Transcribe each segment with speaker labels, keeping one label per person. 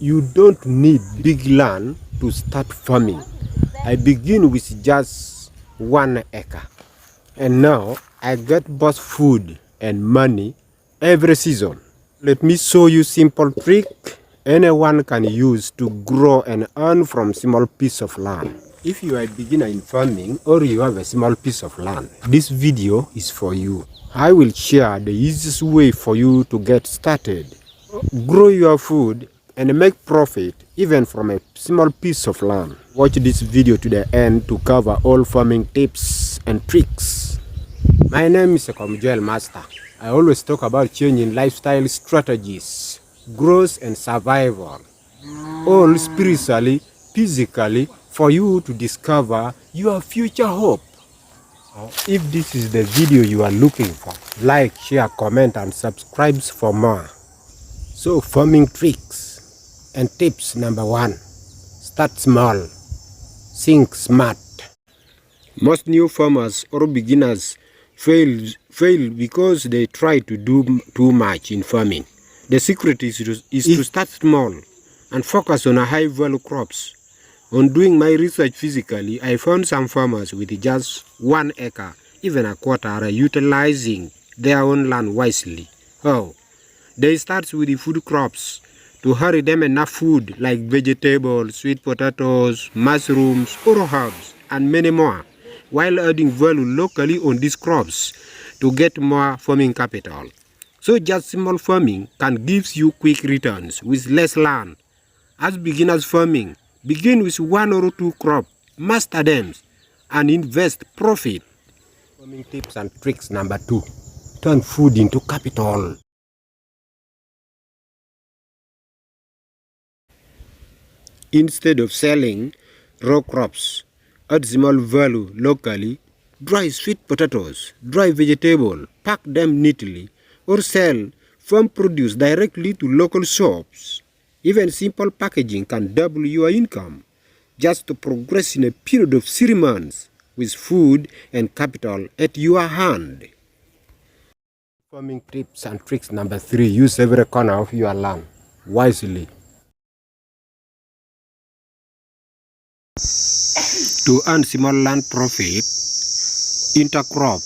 Speaker 1: You don't need big land to start farming. I begin with just 1 acre. And now I get both food and money every season. Let me show you simple trick anyone can use to grow and earn from small piece of land. If you are a beginner in farming or you have a small piece of land, this video is for you. I will share the easiest way for you to get started. Grow your food and make profit even from a small piece of land. Watch this video to the end to cover all farming tips and tricks. My name is Joel Master. I always talk about changing lifestyle strategies, growth and survival, all spiritually, physically, for you to discover your future hope. If this is the video you are looking for, like, share, comment and subscribe for more. So, farming tricks and tips. Number 1, start small, think smart. Most new farmers or beginners fail because they try to do too much in farming. The secret is to start small and focus on high value crops. On doing my research physically, I found some farmers with just 1 acre, even a quarter, are utilizing their own land wisely. Oh, they start with the food crops to hurry them enough food like vegetables, sweet potatoes, mushrooms, or herbs, and many more, while adding value locally on these crops to get more farming capital. So just small farming can give you quick returns with less land. As beginners farming, begin with 1 or 2 crops, master them, and invest profit. Farming tips and tricks. Number 2, turn food into capital. Instead of selling raw crops, add small value locally. Dry sweet potatoes, dry vegetable, pack them neatly, or sell farm produce directly to local shops. Even simple packaging can double your income. Just to progress in a period of 3 months with food and capital at your hand. Farming tips and tricks. Number 3, use every corner of your land wisely. To earn small land profit, intercrop,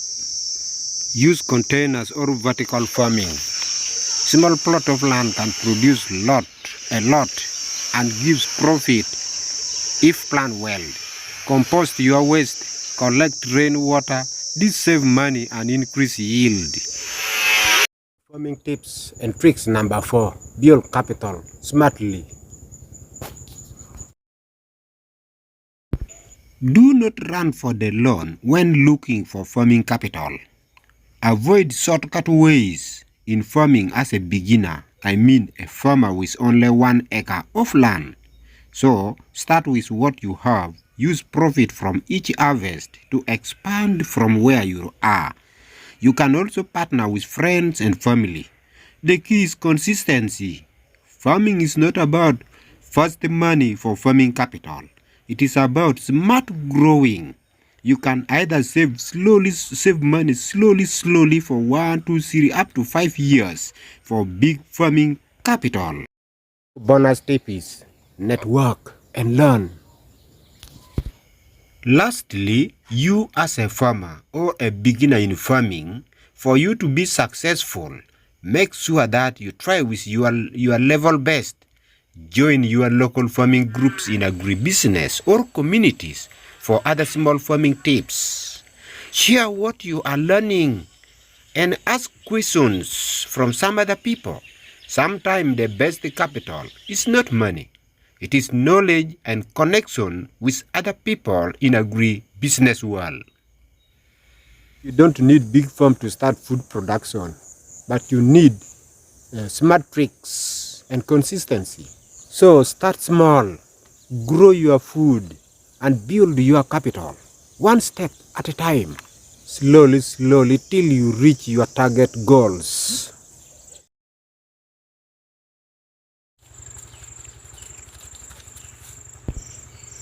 Speaker 1: use containers or vertical farming. Small plot of land can produce a lot and gives profit if planned well. Compost your waste, collect rainwater. This save money and increase yield. Farming tips and tricks. Number 4, build capital smartly. Do not run for the loan when looking for farming capital. Avoid shortcut ways in farming as a beginner. I mean a farmer with only 1 acre of land. So start with what you have. Use profit from each harvest to expand from where you are. You can also partner with friends and family. The key is consistency. Farming is not about fast money for farming capital. It is about smart growing. You can either save money slowly for 1, 2, 3, up to 5 years for big farming capital. Bonus tip is network and learn. Lastly, you as a farmer or a beginner in farming, for you to be successful, make sure that you try with your level best. Join your local farming groups in agribusiness or communities for other small farming tips. Share what you are learning and ask questions from some other people. Sometimes the best capital is not money. It is knowledge and connection with other people in agribusiness world. You don't need big farm to start food production, but you need smart tricks and consistency. So start small, grow your food, and build your capital, 1 step at a time, slowly till you reach your target goals.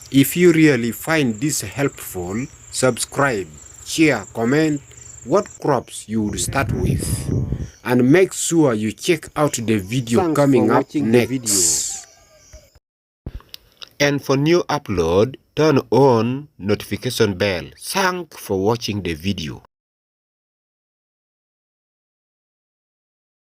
Speaker 1: If you really find this helpful, subscribe, share, comment what crops you would start with, and make sure you check out the video coming up next. And for new upload, turn on notification bell. Thanks for watching the video.